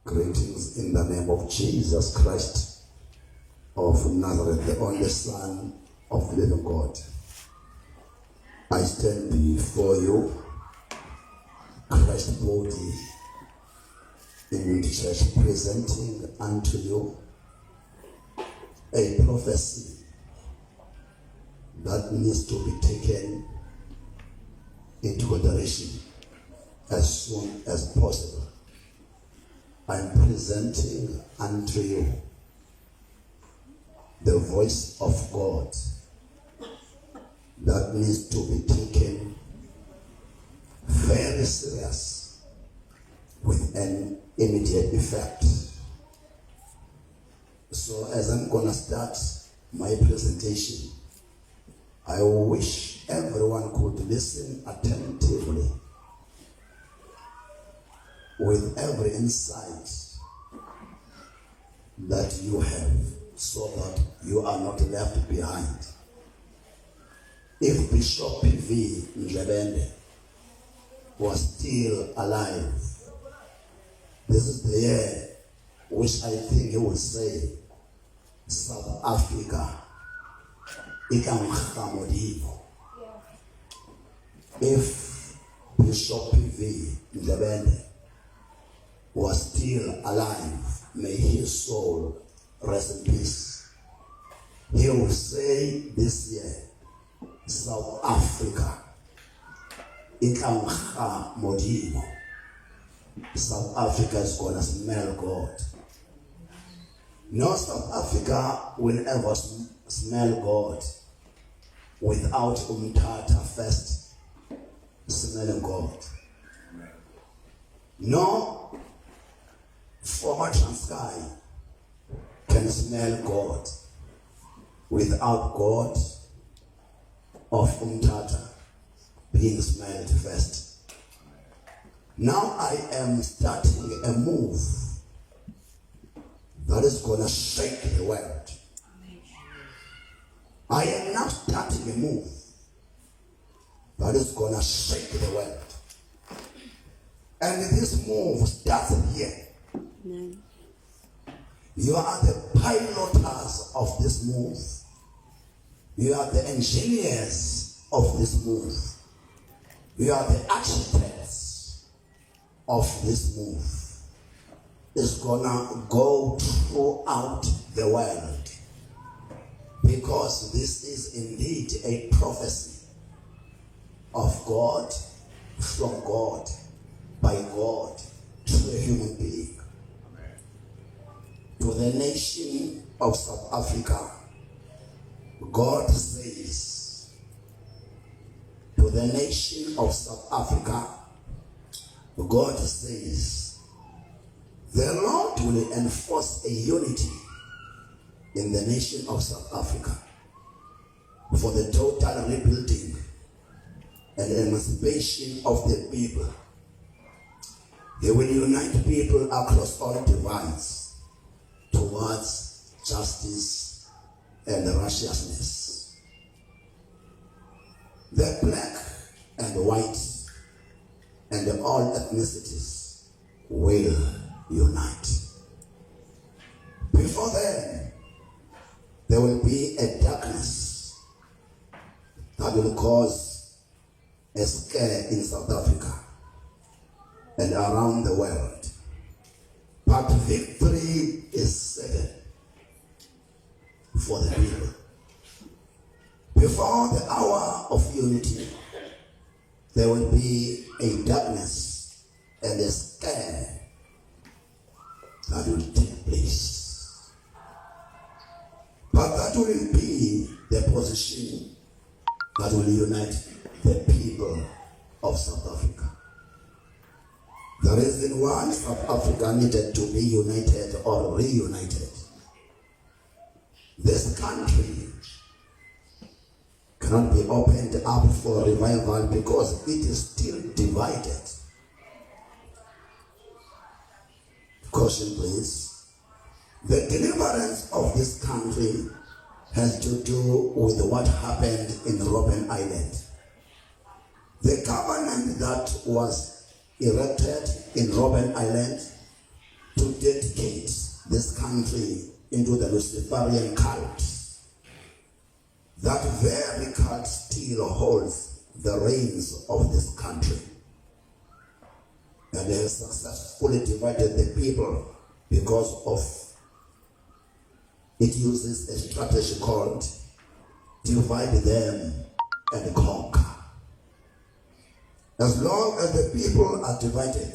Greetings in the name of Jesus Christ of Nazareth, the only Son of the living God. I stand before you, Christ's body in the church, presenting unto you a prophecy that needs to be taken into consideration as soon as possible. I'm presenting unto you the voice of God that needs to be taken very serious with an immediate effect. So as I'm gonna start my presentation, I wish everyone could listen attentively with every insight that you have, so that you are not left behind. If Bishop P.V. Ndlebende was still alive, this is the year which I think he would say, South Africa, ikamhamodivo. If Bishop P.V. Ndlebende was still alive, may his soul rest in peace. He will say this year, South Africa, ikamha modimo. South Africa is gonna smell God. No South Africa will ever smell God without Umtata first smelling God. No former Transkei can smell God without God of Umtata being smelled first. Now I am starting a move that is going to shake the world. I am now starting a move that is going to shake the world. And this move starts here. You are the piloters of this move. You are the engineers of this move. You are the architects of this move. It's gonna go throughout the world, because this is indeed a prophecy of God, from God, by God, to a human being. To the nation of South Africa, God says, to the nation of South Africa, God says, the Lord will enforce a unity in the nation of South Africa for the total rebuilding and emancipation of the people. He will unite people across all divides towards justice and righteousness. The black and white and all ethnicities will unite. Before then, there will be a darkness that will cause a scare in South Africa and around the world. But victory is certain for the people. Before the hour of unity, there will be a darkness and a scare that will take place. But that will be the position that will unite the people of South Africa. The reason why South Africa needed to be united or reunited, this country cannot be opened up for revival because it is still divided. Caution please. The deliverance of this country has to do with what happened in Robben Island. The government that was erected in Robben Island to dedicate this country into the Luciferian cult. That very cult still holds the reins of this country, and they have successfully divided the people because of it uses a strategy called divide them and conquer. As long as the people are divided,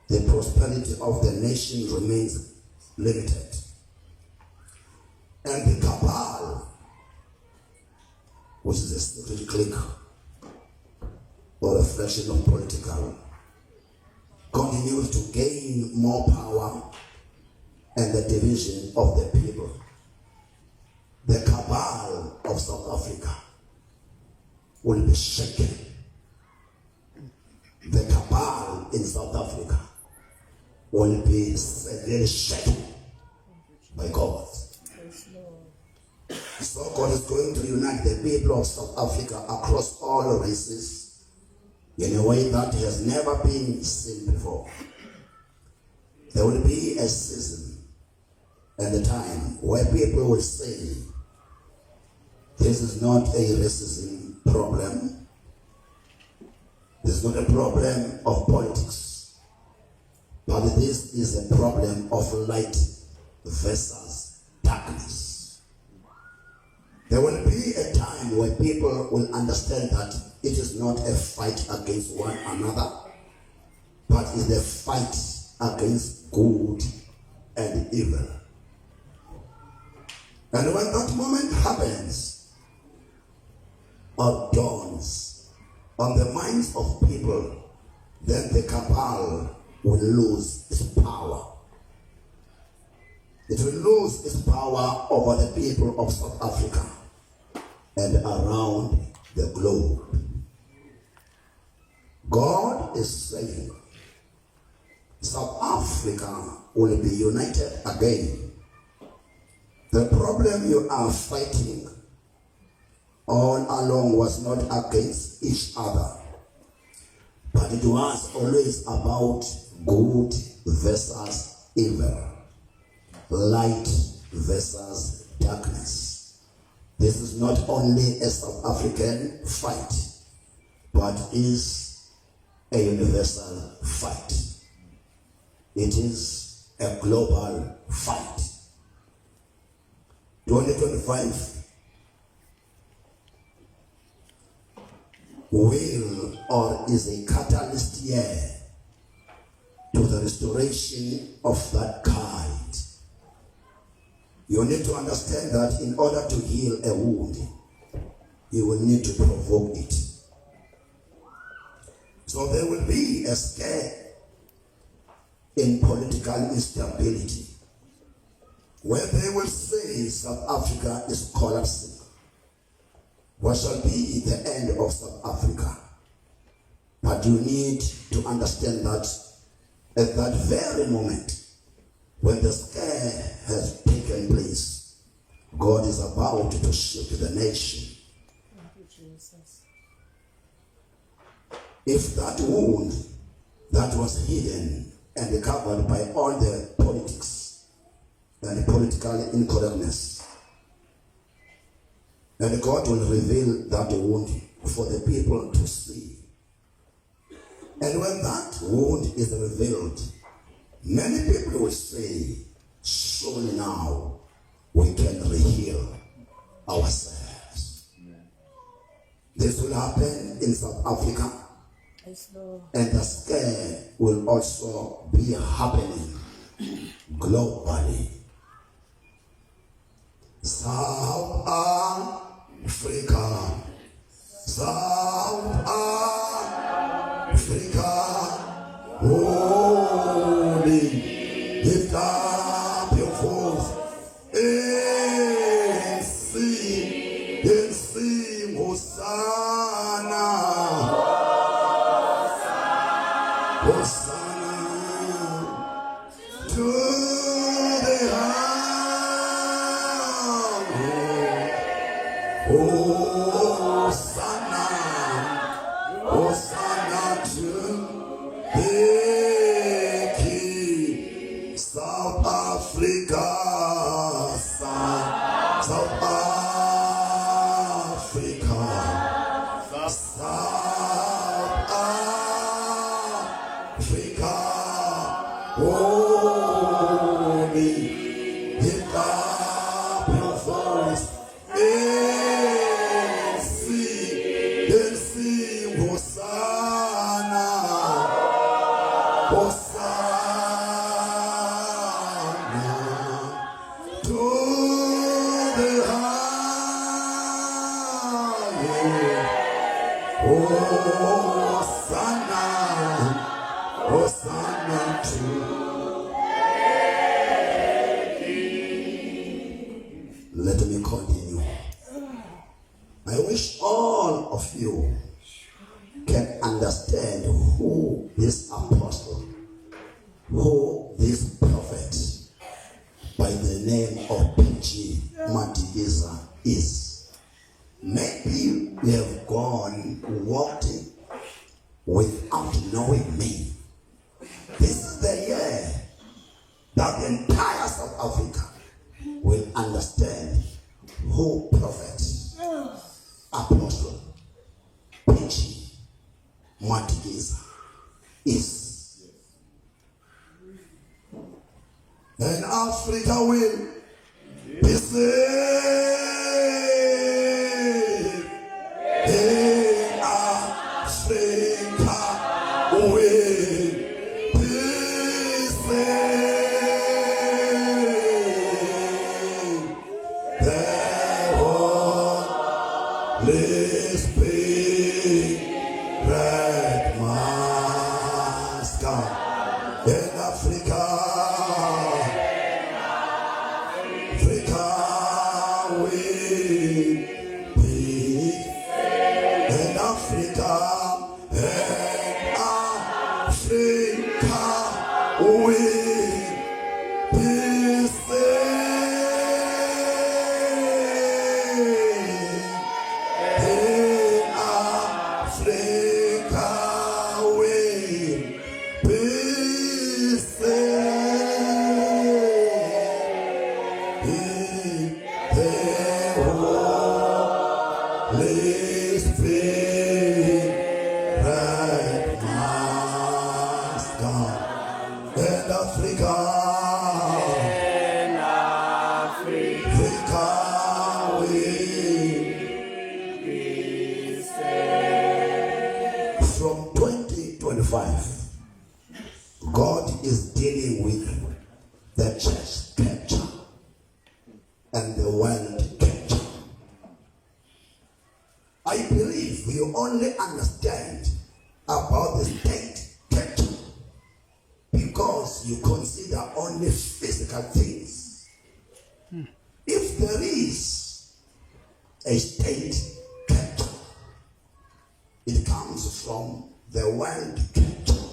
the prosperity of the nation remains limited. And the cabal, which is a secret clique or a fraction of political, continues to gain more power and the division of the people. The cabal of South Africa will be shaken. The cabal in South Africa will be severely shaken by God. So God is going to unite the people of South Africa across all races in a way that has never been seen before. There will be a season and a time where people will say, this is not a racism problem. This is not a problem of politics, but this is a problem of light versus darkness. There will be a time where people will understand that it is not a fight against one another, but it's a fight against good and evil. And when that moment happens or dawns on the minds of people, then the cabal will lose its power. It will lose its power over the people of South Africa and around the globe. God is saying South Africa will be united again. The problem you are fighting all along was not against each other, but it was always about good versus evil, light versus darkness. This is not only a South African fight, but is a universal fight. It is a global fight. 2025 will or is a catalyst year to the restoration of that kind. You need to understand that in order to heal a wound, you will need to provoke it. So there will be a scare in political instability, where they will say South Africa is collapsing. What shall be the end of South Africa? But you need to understand that at that very moment, when the scare has taken place, God is about to shift the nation. Thank you, Jesus. If that wound that was hidden and covered by all the politics and political incorrectness, and God will reveal that wound for the people to see. And when that wound is revealed, many people will say, surely now we can reheal ourselves. This will happen in South Africa, and the scare will also be happening globally. South Africa, South Africa, holy, lift up your voice and sing, Hosanna, Hosanna to the Hosanna, Hosanna to the King. holy. Lift up your voice and sing Hosanna, Hosanna to the highest. Hosanna, Hosanna to. Let me continue. I wish all of you can understand who this apostle, who this prophet by the name of P.G. Matigiza is. Maybe you have walked without knowing me. This is the year that the entire South Africa will understand who prophet, apostle, P.G. Matigiza is. And Africa will be saved. In Africa will be saved. The Holy Spirit must come. In Africa will be. In Africa will be saved. In Africa will be saved. The Holy Spirit must come. And Africa will be saved. From 2025, God is dealing with the church capture and the world capture. I believe you only understand about the state capture because you consider only physical things. If there is a state capture, it comes from the world capture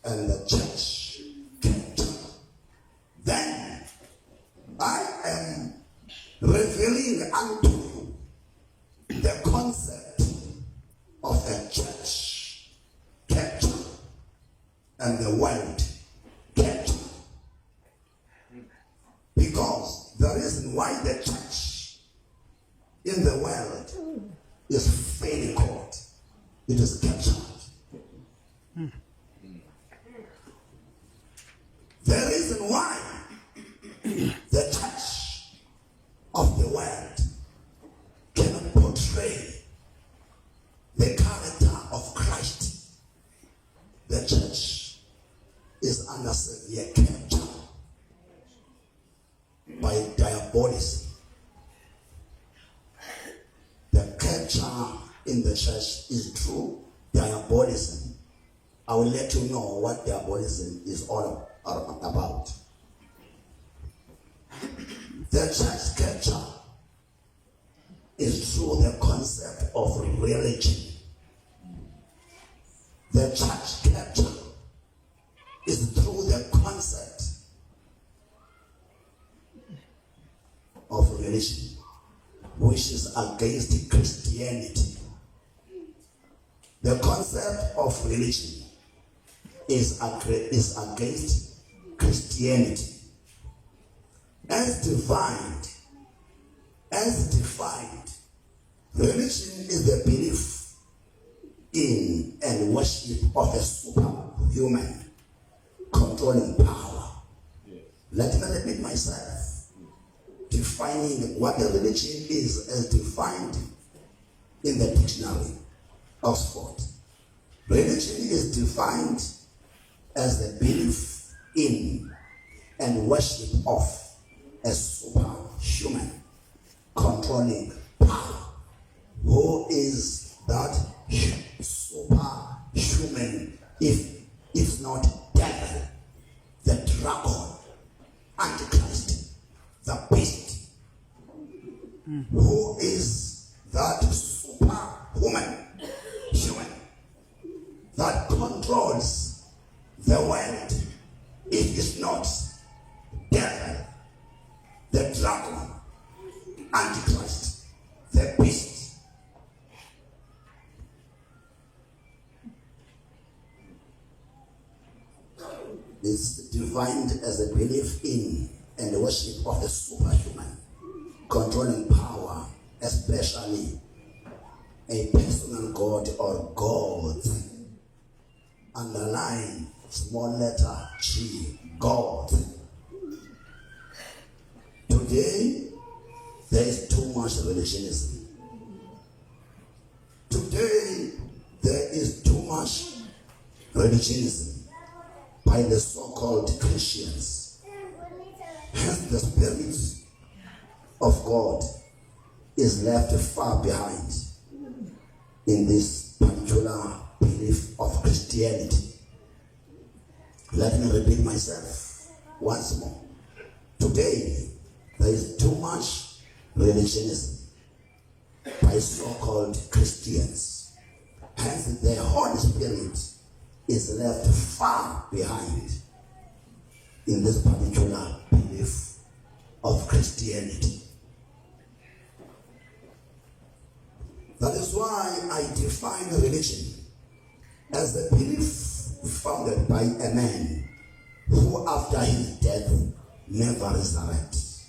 and the church capture. Then I am revealing unto you the concept of a church capture and the world capture. Because the reason why the church in the world is failing God, it is captured. The reason why the church of the world cannot portray the character of Christ, the church is under severe capture by diabolism. The capture in the church is through diabolism. I will let you know what diabolism is all about. The church capture is through the concept of religion. The church capture is through the concept of religion, which is against Christianity. The concept of religion is against Christianity. As defined, religion is the belief in and worship of a superhuman controlling power. Let me repeat myself. Defining what the religion is as defined in the dictionary, Oxford. Religion is defined as the belief in and worship of a superhuman controlling power. Who is that superhuman if not devil, the dragon, Antichrist, the beast? Who is that superhuman human that controls the world? It is not devil, the dragon, Antichrist, the beast. Is defined as a belief in and the worship of the superhuman controlling power, especially a personal god or gods. Underline small letter G, God. Today, there is too much religionism. Today, there is too much religionism by the so-called Christians. Hence, the Spirit of God is left far behind in this particular belief of Christianity. Let me repeat myself once more. Today, there is too much religionism by so-called Christians. Hence, the Holy Spirit is left far behind in this particular belief of Christianity. That is why I define religion as a belief founded by a man who after his death never resurrects.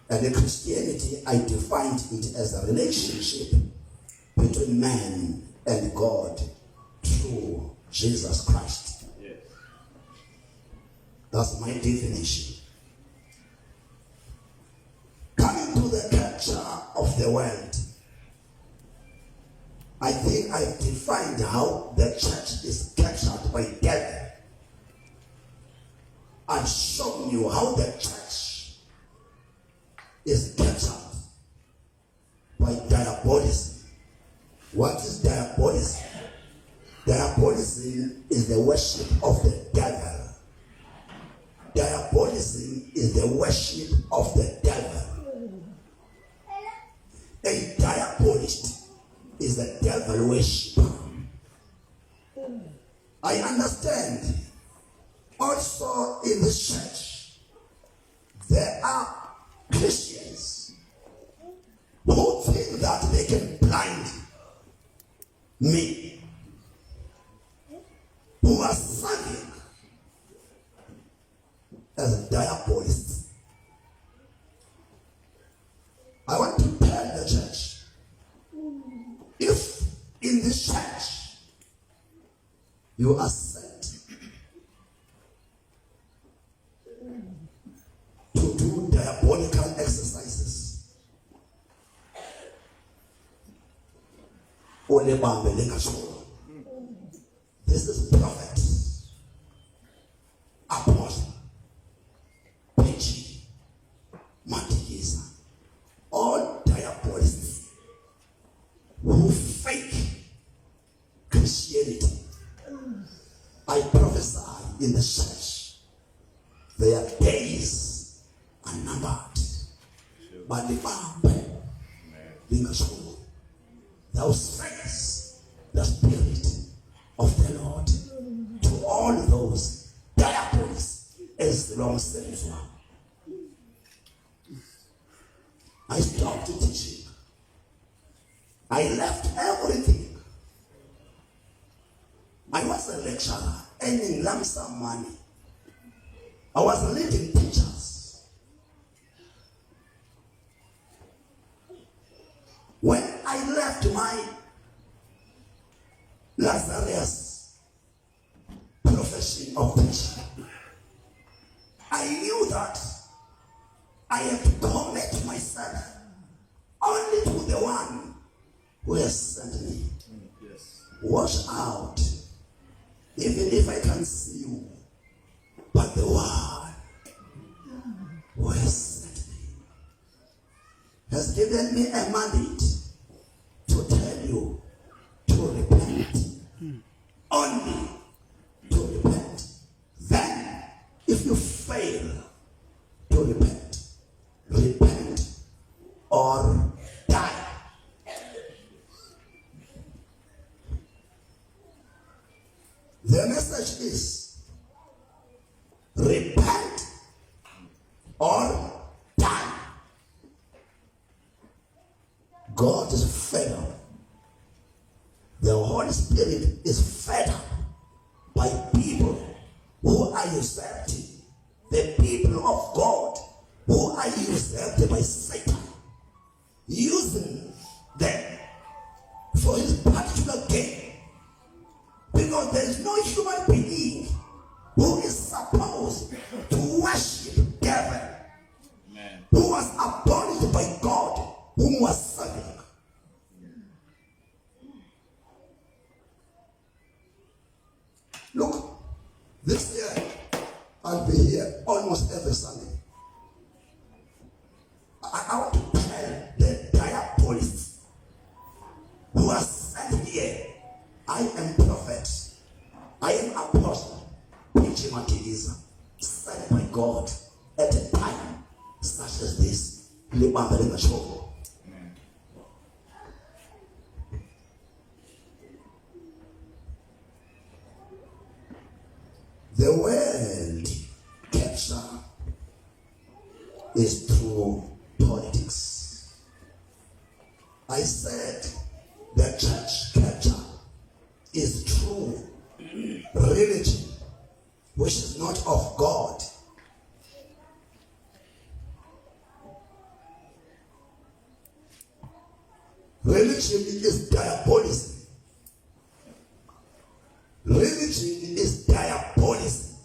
And in Christianity, I defined it as a relationship between man and God through Jesus Christ. Yes. That's my definition. Coming to the culture of the world, I think I defined how the church is captured by devil. I've shown you how the church is captured by diabolism. What is diabolism? Diabolism is the worship of the devil. Diabolism is the worship of the devil. A diabolist is a devil worshiper. I understand also in the church there are Christians who think that they can blind me, who are serving as diabolists. I want to tell the church, if in this church you are sent to do diabolical exercises, this is prophet, apostle, preaching, Matikisa, all diabolists who fake Christianity. I prophesy in the church, their days are numbered. But the Bible, thou says the Spirit of the Lord to all those diabolists as the Lord says. I stopped teaching. I left everything. I was a lecturer earning lump sum money. I was leading teachers. When I left my Lazarus profession, profession of teaching, I knew that I have to commit myself only to the one who has sent me. Yes. Watch out, even if I can see you, but the one who has sent me has given me a mandate to tell you to repent. Only to repent. Then, if you fail to repent, repent or die. The message is repent or die. God is fed up. The Holy Spirit is fed up by people who are usurped. The people of God who are usurped by Satan, using them for his particular gain. Because there is no human being who is supposed to worship devil, Amen. who was abolished by God, whom was serving. Look, this year I'll be here almost every Sunday. I want to tell the diabolists who are sent here, I am prophet, I am apostle, preaching Matiliza, sent by God at a time such as this. The world capture is through politics. I said the church capture is through religion, which is not of God. Religion is diabolism. Religion is diabolism.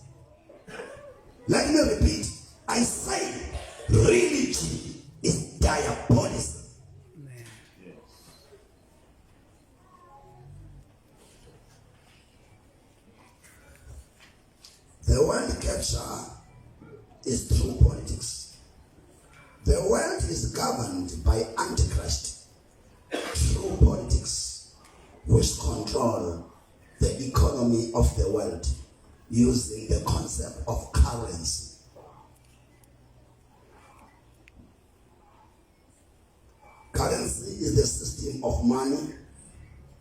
Let me repeat. I say religion is diabolism. The world capture is through politics. The world is governed by Antichrist through politics, which control the economy of the world using the concept of currency. Currency is the system of money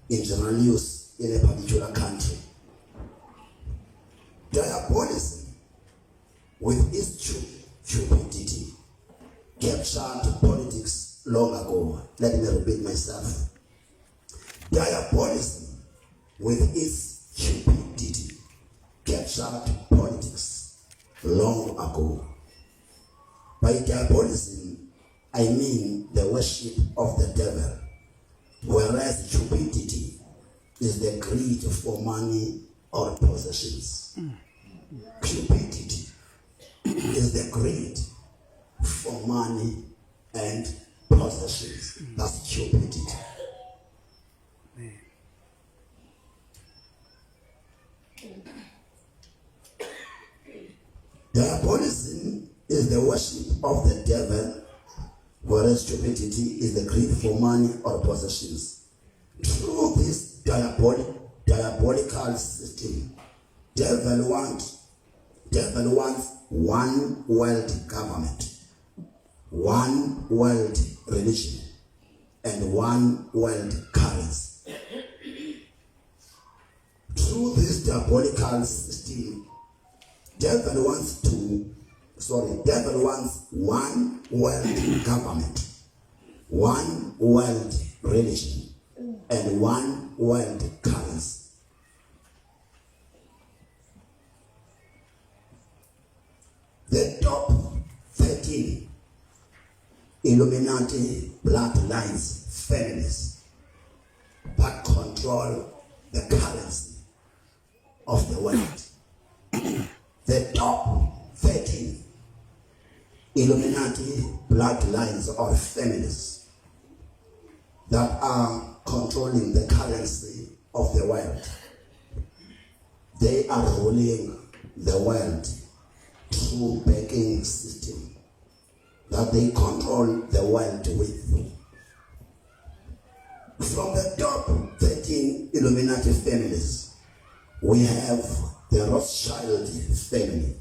in general use in a particular country. Diabolism, with its stupidity, captured politics long ago. Let me repeat myself. Diabolism, with its stupidity, captured politics long ago. By diabolism, I mean the worship of the devil, whereas stupidity is the greed for money or possessions. Stupidity is the greed for money and possessions. That's stupidity. Diabolism is the worship of the devil, whereas stupidity is the greed for money or possessions. Through this diabolical system, devil wants one world government, one world religion, and one world currency. Through this diabolical system, devil wants one world government, one world religion, and one world currency. The top 13 Illuminati bloodlines families but control the currency of the world. the top 13 Illuminati bloodlines or families that are controlling the currency of the world. They are ruling the world through banking system that they control the world with. From the top 13 Illuminati families, we have the Rothschild family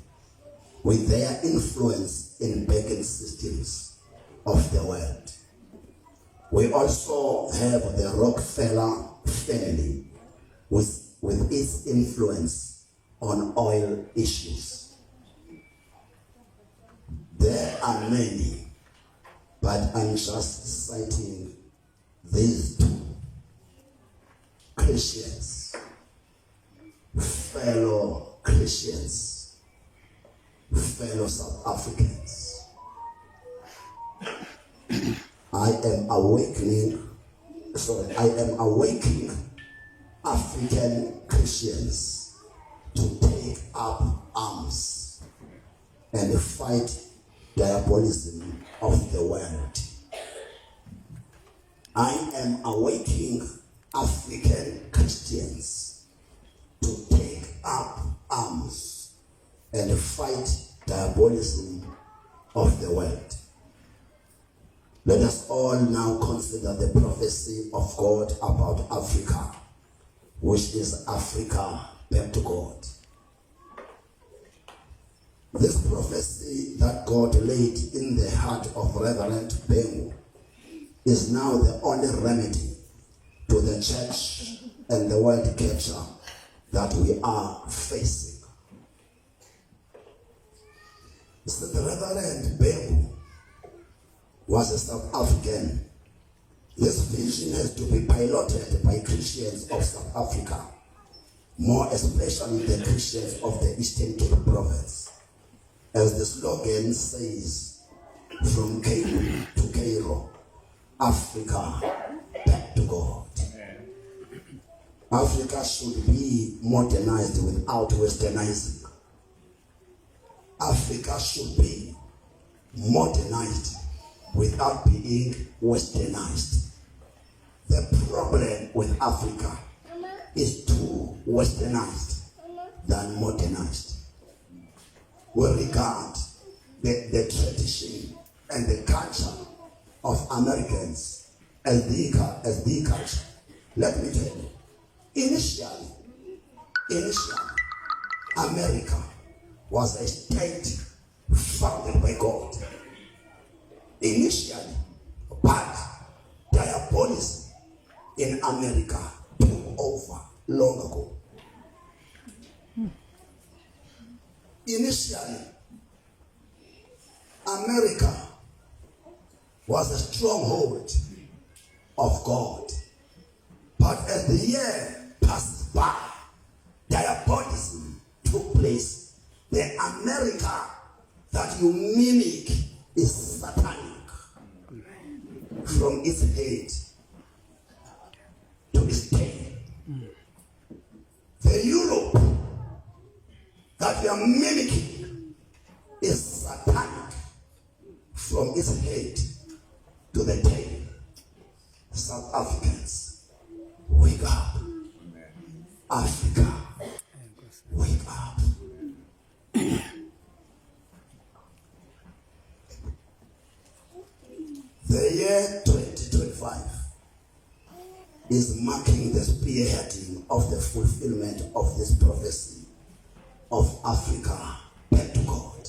with their influence in banking systems of the world. We also have the Rockefeller family with its influence on oil issues. There are many, but I'm just citing these two Christians, fellow Christians, fellow South Africans. I am awakening African Christians to take up arms and fight diabolism of the world. I am awakening African Christians to take up arms and fight diabolism of the world. Let us all now consider the prophecy of God about Africa, which is Africa back to God. This prophecy that God laid in the heart of Reverend Bengu is now the only remedy to the church and the world culture that we are facing. So the Reverend Bengu was a South African. This vision has to be piloted by Christians of South Africa, more especially the Christians of the Eastern Cape Province. As the slogan says, from Cape to Cairo, Africa back to God. Africa should be modernized without westernizing. Africa should be modernized without being westernized. The problem with Africa is too westernized than modernized. We regard the tradition and the culture of Americans as the culture. Let me tell you, initially, America was a state founded by God. Initially, but diabolism in America took over long ago. Initially, America was a stronghold of God. But as the year passed by, diabolism took place. The America that you mimic is satanic from its head to its tail. The Europe that we are mimicking is satanic from its head to the tail. South Africans, wake up. Africa, wake up. The year 2025 is marking the spearheading of the fulfillment of this prophecy of Africa back to God.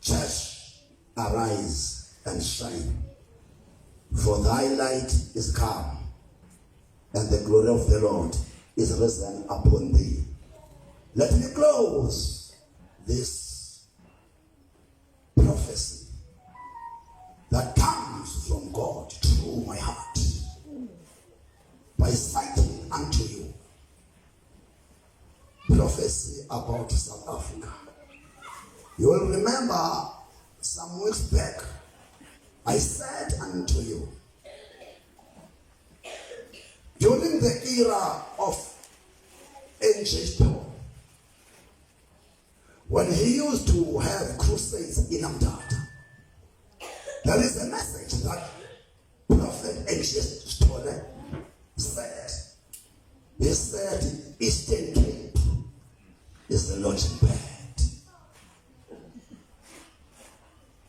Church, arise and shine, for thy light is come, and the glory of the Lord is risen upon thee. Let me close this prophecy that comes from God through my heart by citing unto you prophecy about South Africa. You will remember some weeks back I said unto you, during the era of N.J. Paul, when he used to have crusades in Amtata, there is a message that Prophet Anxious Stoller said. He said, Eastern Cape is the launching pad.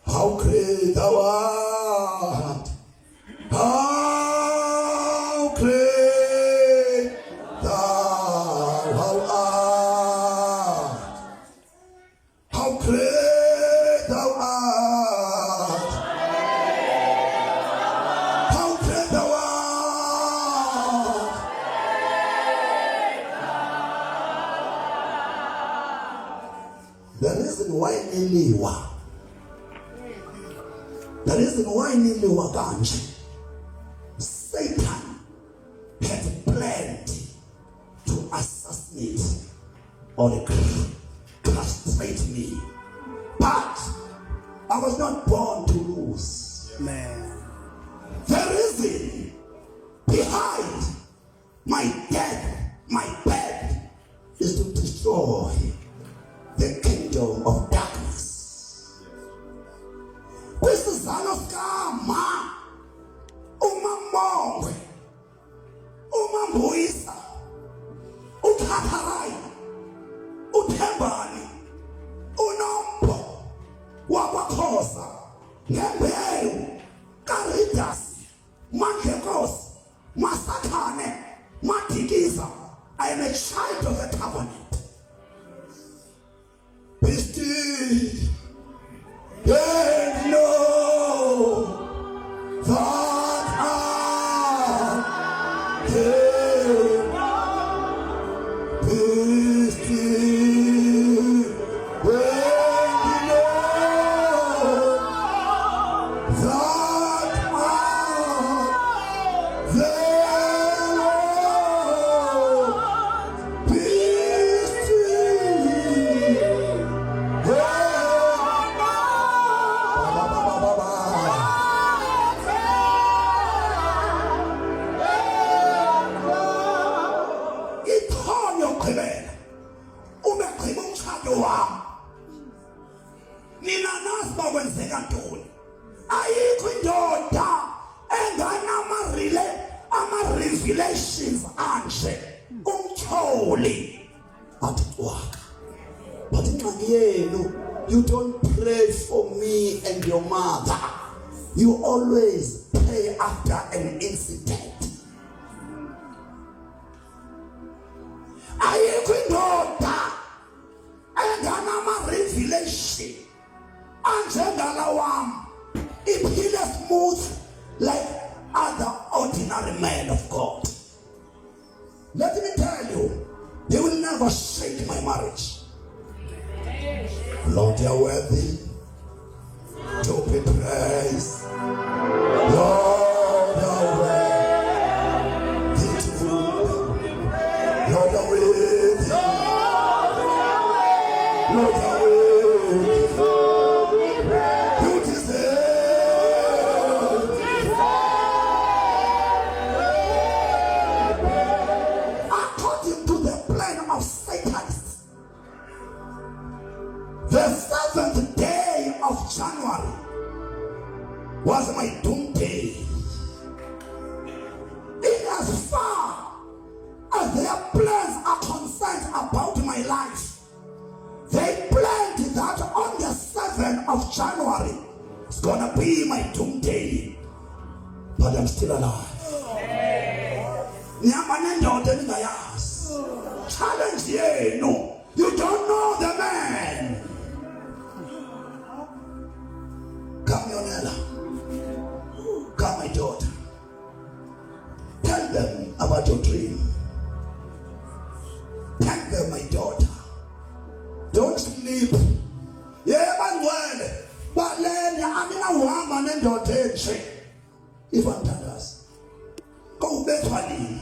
How great thou art! How great thou art! How great thou art! How great thou art! The reason why niliwa kanje, Satan had planned to assassinate or castrate me, but I was not born to lose. Man. The reason behind my death, my birth, is to destroy the kingdom of darkness. Kwisizalo sikama uMamongwe, uMambuyisa, uKhatharai, uThembani, uNombo wakwaXhosa, ngembewu kaRidas, Mandlekosi, Masakhane, Madikiza. I am a child of the covenant. Be still and know that I am. Be still and know that I am the Lord. Be revelations anje umtholi athi waka. But incwadi yenu, you don't pray for me and your mother. You always pray after an incident. Ayikho indoda enganama revelation anjengala wami iphile smooth like other ordinary men of God. Let me tell you, they will never shake my marriage. Lord, you are worthy to be praised. Lord, you are worthy to be praised. Lord, you are worthy. Lord, you are worthy. You deserve. According to the plan of Satan, the 7th day of January was my doom day. In as far as their plans are concerned about my life, they planned that on the 7th of January it's gonna be my doom day. But I'm still alive. Challenge yenu. You don't know the man. Come, Yonela. Come, my daughter. Tell them about your dream. Tell them, my daughter. Don't sleep. Yeah, man, well. But then, I'm in a woman and your daughter. If I'm us. Go back to me.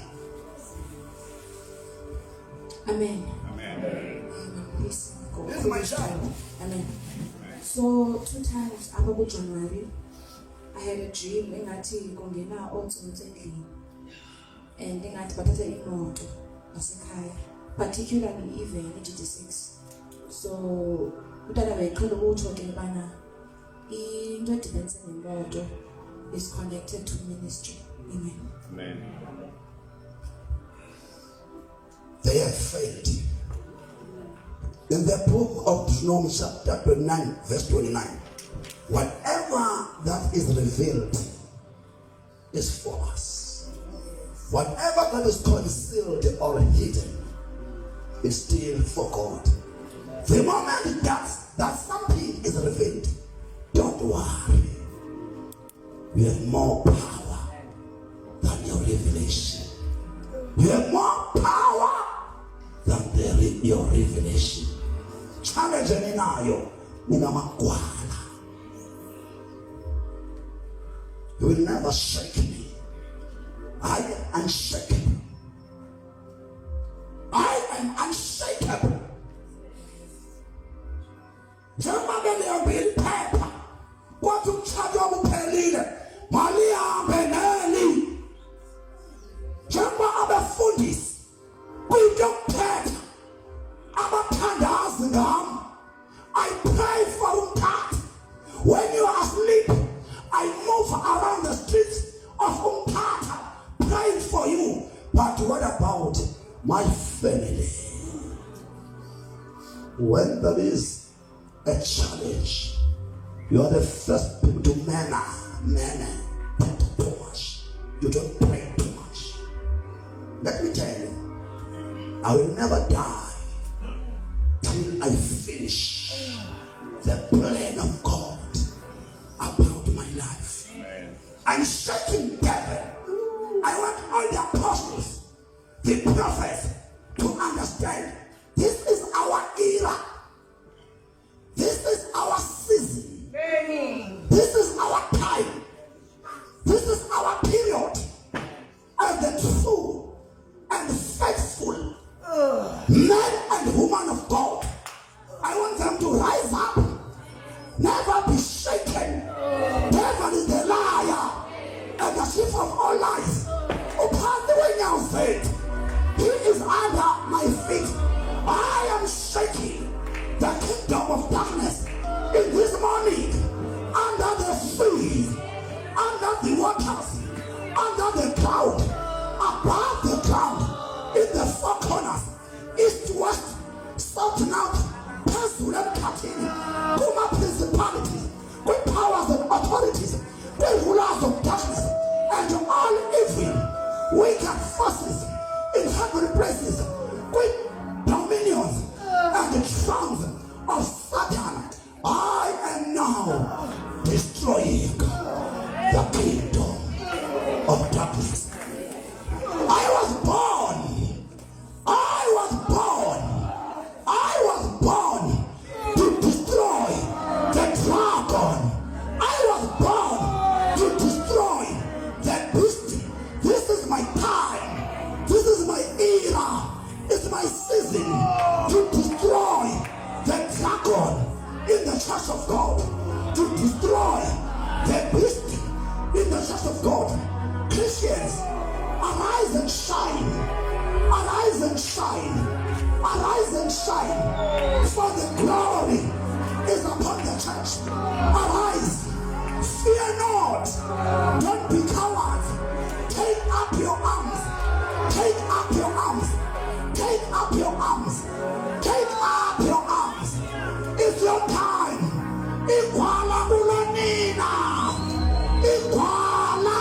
Amen. Amen. Please go. This is my child. Amen. So 2 times about January, I had a dream engathi kungena onsundu endlini. And engathi bathatha imoto ngasekhaya, particularly even GT6. So utata beqhela ukutsho ke bana into edibenze nemoto is connected to ministry. Amen. Amen. They have failed. In the book of Deuteronomy chapter 29, verse 29, whatever that is revealed is for us. Whatever that is concealed or hidden is still for God. The moment that something is revealed, don't worry. You have more power than your revelation. You have more power than your revelation. Challenge ninayo nina magwala. You will never shake me. I am unshakable. I am unshakable. Njengoba liyambili phepha kwathi umthatha wabuphelile malihambe neli. Njengoba abafundisi kuyinto yokuphetha abathandazi ngami. I pray for umthatha. When you are asleep, I move around the streets of Umtata praying for you. But what about my family? When there is a challenge, you are the first people to pray too much. You don't pray too much. Let me tell you, I will never die till I finish the plan of God about my life. Amen. I'm shaking heaven. I want all the apostles, the prophets, to understand this is our era. This is our season. This is our time. This is our period. And the true and faithful men and women of God, I want them to rise up. Never be shaken. Devil is the liar and the chief of all lies. Upon the way now said, he is under my feet. I am shaking the kingdom of darkness in this morning, under the sea, under the waters, under the cloud, above the cloud, in the four corners, east, west, south, north, Pennsylvania, Katini, Kuma principalities, with powers and authorities, with rulers of darkness, and all evil, wicked forces in heavenly places, with dominions and thrones of Satan. I am now destroying the kingdom of darkness. I was born to destroy the dragon. I was born to destroy the beast. This is my time. This is my era. It's my season to destroy the dragon in the church of God. To destroy the beast in the church of God. Christians, arise and shine. Arise and shine. Arise and shine. For the glory is upon the church. Arise. Fear not. Don't be cowards. Take up your arms. Take up your arms. Take up your arms. Take up your arms. It's your time. Ikwala bulanina. Ikwala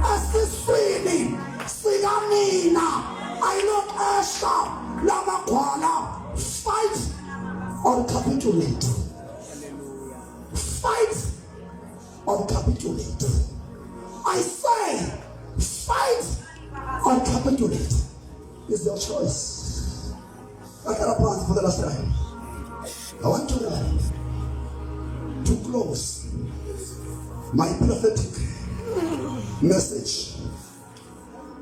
asiswini. Sigamina. I not Asha. Lama Kwala. Fight or capitulate. Fight or capitulate. I say, fight or capitulate. It's your choice. I got a plan for the last time. I want to close my prophetic message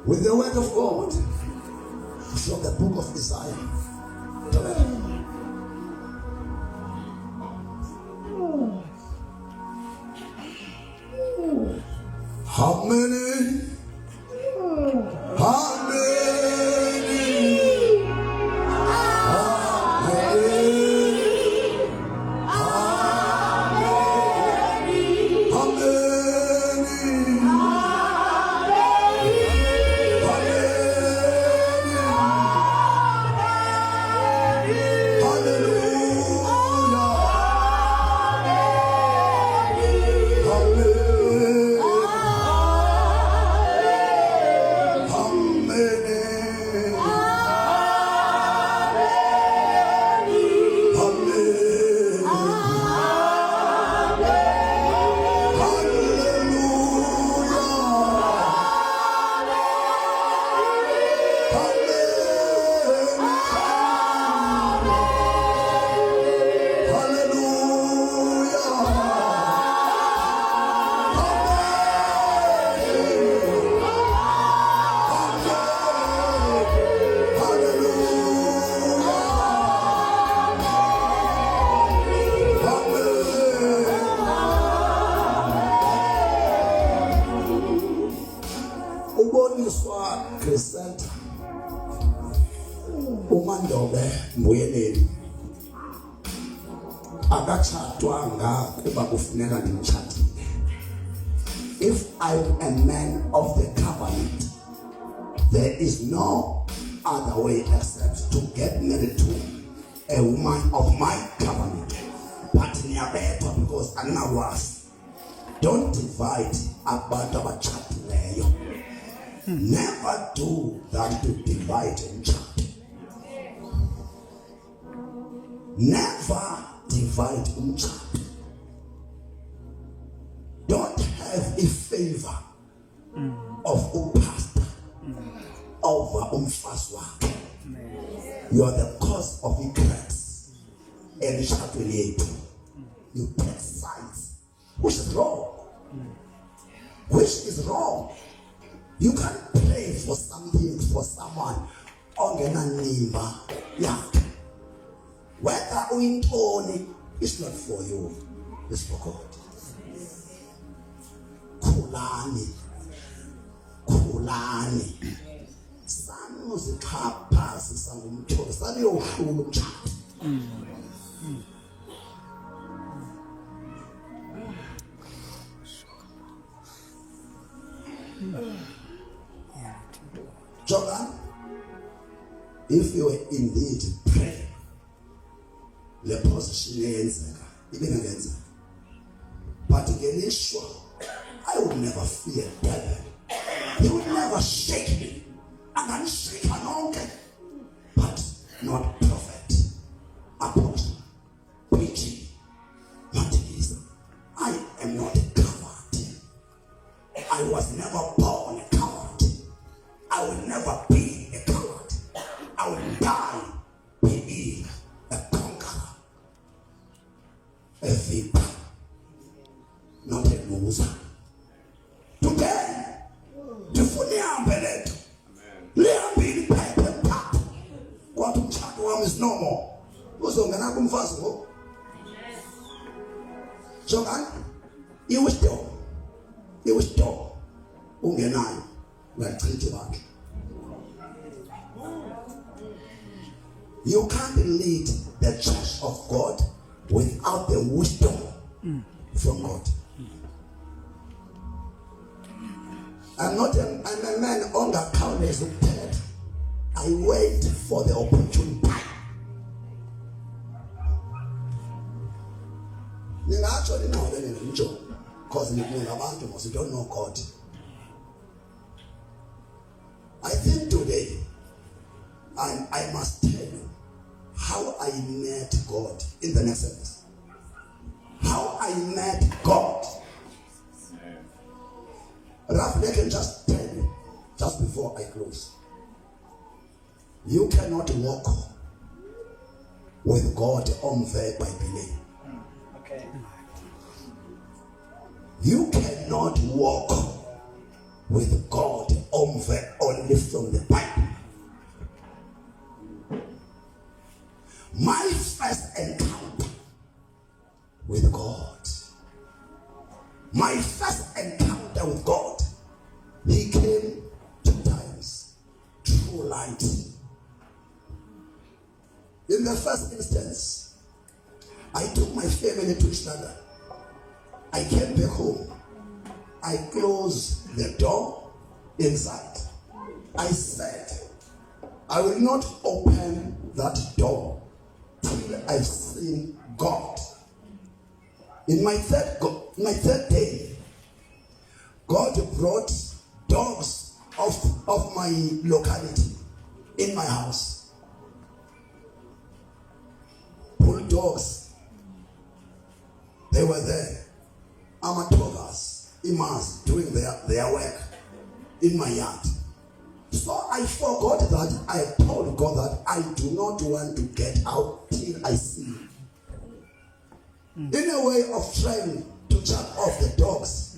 with the word of God from the book of Isaiah. How many? How many? How many? Mbuyeleni. Akachatwanga kuba kufuneka ndimtshatile. If I'm a man of the covenant, there is no other way except to get married to a woman of my covenant. But niyabethwa because anginakwazi. Don't divide abantu abachatileyo. Never do that to divide umtshato. Never divide umtshato. Don't have a favor of pastor over umfazi wakhe. You are the cause of cracks. Emtshatweni yethu. You take sides, which is wrong. Which is wrong. You can't pray for something for someone ongenanimba yakhe. Whether uyintoni, it's not for you, it's for God. Khulani. Sanuzikhaphasi sangumtholo saniyohlula umtshato. Jordan, if you were indeed praying, the position yenzeka, ibingenza. But Gelishwa, I would never fear devil. He would never shake me. And I'm shake an uncle, but not prophet, apostle, preaching, evangelism. I am not a coward. I was never born a coward. I will never be a coward. I will die being a conqueror, a victor, not a loser. Today, ndifuna ihambeleto. Lihambile iphepha emthatha. Kwathi umtshato wami is no more. Uzongena kumfazi ngoku. Jongan, iwisdom ungenayo ngachithe bakhe. You can't lead the church of God without the wisdom from God. I'm a man on the countless of dead. I wait for the opportunity. Actually, no, because you don't know God. I think today I must tell you how I met God in the next service. How I met God. Roughly, I can just tell you, just before I close. You cannot walk with God on there by belief. Okay. You cannot walk with God on there only from the Bible. My first encounter with God, my first encounter with God, He came 2 times, true light. In the first instance, I took my family to Islanda. I came back home. I closed the door inside. I said, I will not open that door till I've seen God. In my third day, God brought dogs of my locality in my house. Bulldogs. They were there. Amatogas, Imas, doing their work in my yard. So I forgot that I told God that I do not want to get out till I see. In a way of trying to chase off the dogs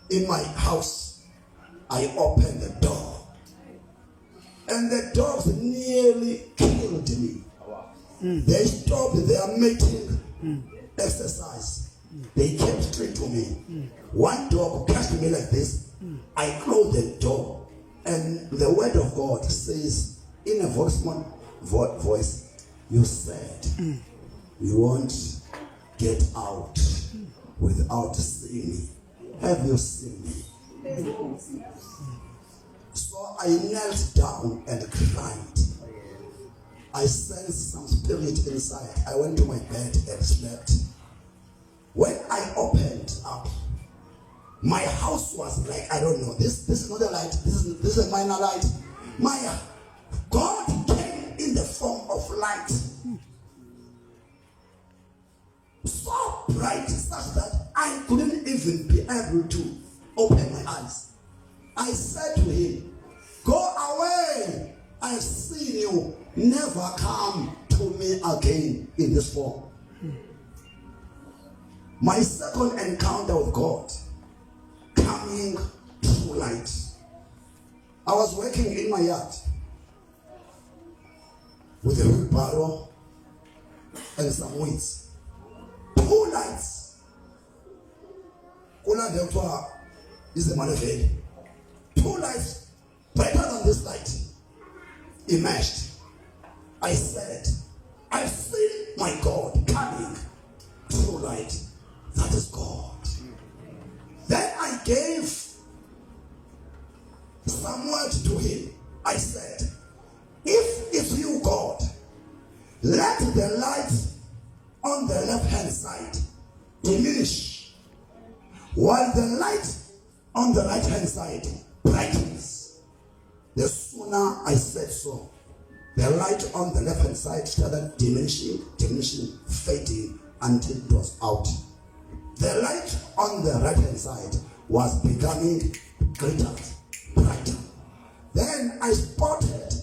in my house, I opened the door. And the dogs nearly killed me. They stopped their mating exercise. They came straight to me. One dog catched me like this. I closed the door. And the word of God says in a voice, You said you won't get out without seeing me. Have you seen me? So I knelt down and cried. I sensed some spirit inside. I went to my bed and slept. When I opened up, my house was like, I don't know, this is not a light, this is a minor light. God came in the form of light. So bright such that I couldn't even be able to open my eyes. I said to him, go away, I've seen you, never come to me again in this form. My second encounter with God, coming through light. I was working in my yard with a wheelbarrow and some weeds. 2 lights. Kula Delta is a manifest. 2 lights brighter than this light emerged. I said, I've seen my God coming through light. That is God. Then I gave some word to him. I said, if it's you, God, let the light on the left-hand side diminish, while the light on the right-hand side brightens. The sooner I said so, the light on the left-hand side started diminishing, fading until it was out. The light on the right-hand side was becoming greater, brighter. Then I spotted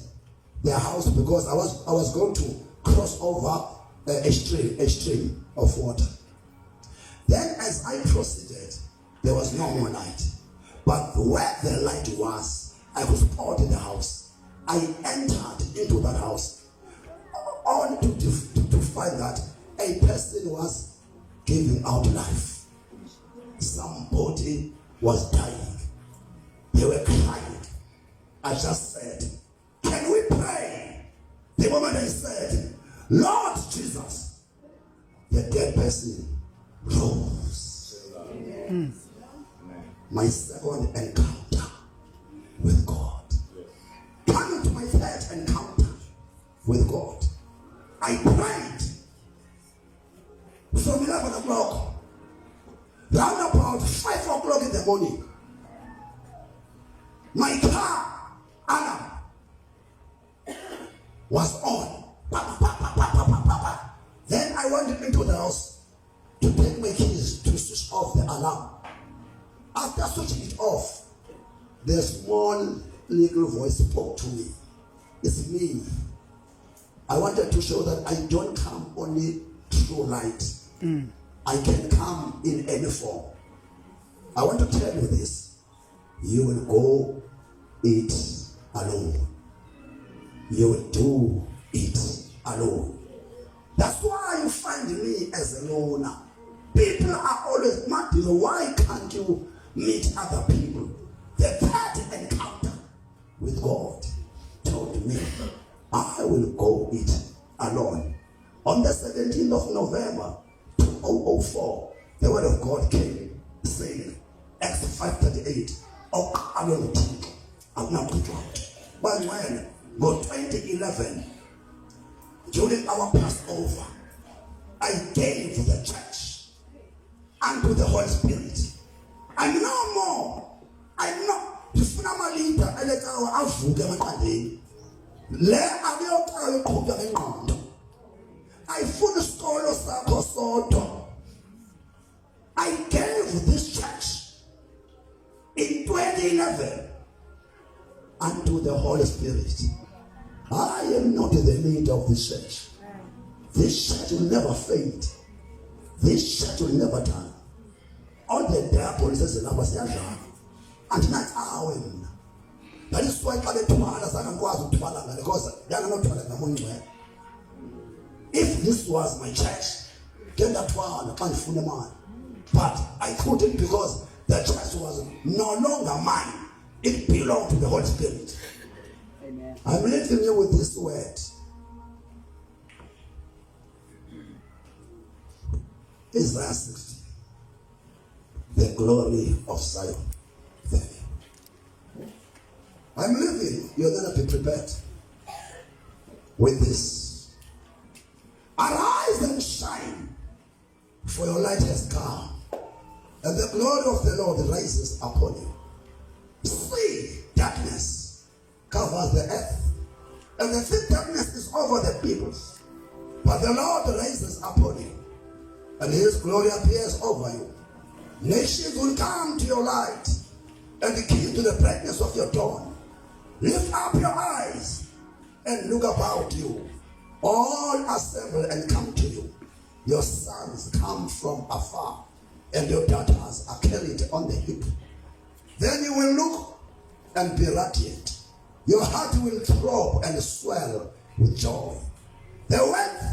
the house because I was going to cross over a stream of water. Then as I proceeded, there was no more light. But where the light was, I could spot the house. I entered into that house only to find that a person was giving out life. Somebody was dying. They were crying. I just said, can we pray? The moment I said, Lord Jesus, the dead person rose. My second encounter with God. Coming to my third encounter with God. I prayed from 11 o'clock, round about 5 o'clock in the morning. My car alarm was on. Then I went into the house to take my keys to switch off the alarm. After switching it off, the small little voice spoke to me. It's me. I wanted to show that I don't come only through light. I can come in any form. I want to tell you this. You will go it alone. You will do it alone. That's why you find me as a loner. People are always asking, why can't you meet other people? The third encounter with God told me, I will go it alone. On the 17th of November 2004, the word of God came saying, Acts 5:38, I will take, I will not put out. But when, God 2011, during our Passover, I gave the church unto the Holy Spirit. I'm no more. I'm not. I fully scholar Soto. I gave this church in 2011 unto the Holy Spirit. I am not the leader of this church. This church will never fade. This church will never die. All the devil says the numbers are done. And not our women. That is why I to others I can go out to Twala because they are not Twala. If this was my church, get that one and full man. But I couldn't because the church was no longer mine. It belonged to the Holy Spirit. Amen. I'm leaving you with this word. Isaiah 60. The glory of Zion. I'm leaving. You're going to be prepared with this. Arise and shine, for your light has come, and the glory of the Lord rises upon you. See, darkness covers the earth, and the thick darkness is over the peoples. But the Lord rises upon you, and his glory appears over you. Nations will come to your light, and the key to the brightness of your dawn. Lift up your eyes and look about you. All assemble and come to you. Your sons come from afar, and your daughters are carried on the hip. Then you will look and be radiant. Your heart will throb and swell with joy. The wealth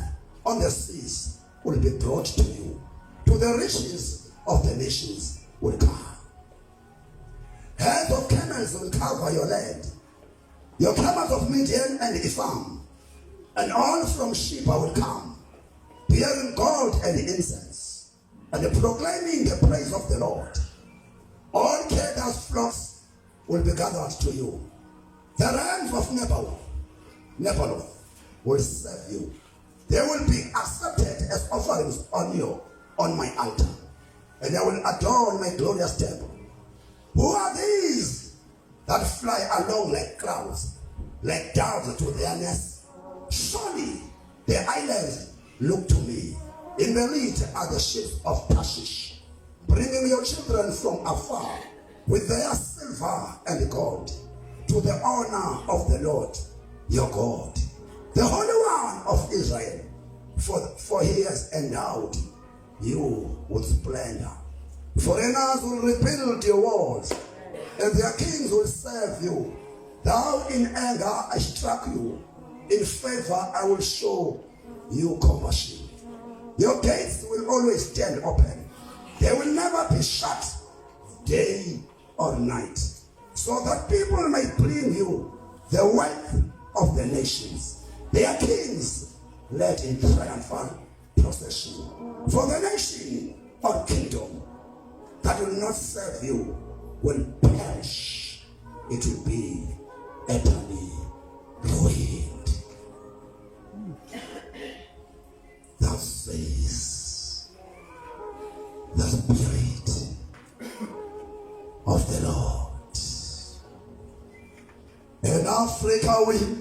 on the seas will be brought to you. To the riches of the nations will come. Herds of camels will cover your land. Your camels of Midian and Ephraim, and all from Sheba will come, bearing gold and incense, and proclaiming the praise of the Lord. All Kedar's flocks will be gathered to you. The rams of Nebaioth will serve you. They will be accepted as offerings on my altar, and they will adorn my glorious temple. Who are these that fly along like clouds, like doves to their nests? Surely the islands look to me. In the lead are the ships of Tarshish, bringing your children from afar with their silver and gold, to the honor of the Lord your God, the Holy One of Israel. For he has endowed you with splendor. Foreigners will rebuild your walls, and their kings will serve you. Thou in anger I struck you. In favor I will show you compassion. Your gates will always stand open. They will never be shut day or night, so that people may bring you the wealth of the nations, their kings led in triumphal procession. For the nation or kingdom that will not serve you will perish. It will be eternally ruined. Thou says the Spirit of the Lord. And Africa will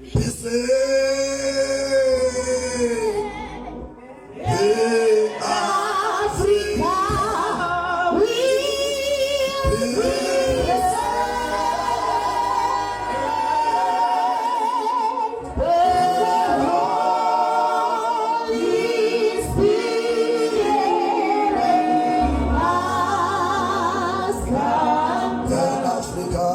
be saved. In Africa will be saved. Africa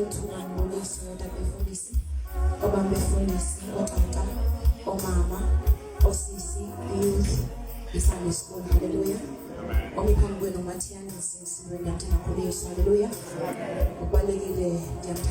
ithuba ngibonise otabefundisi, obambefundisi, otata, omama, osisi, youth, iSunday school, hallelujah. Omiphambi kwenu uMathiyane sisiwe ngathi nakhulu Yesu, hallelujah. Ubalekile, ndiyamthanda.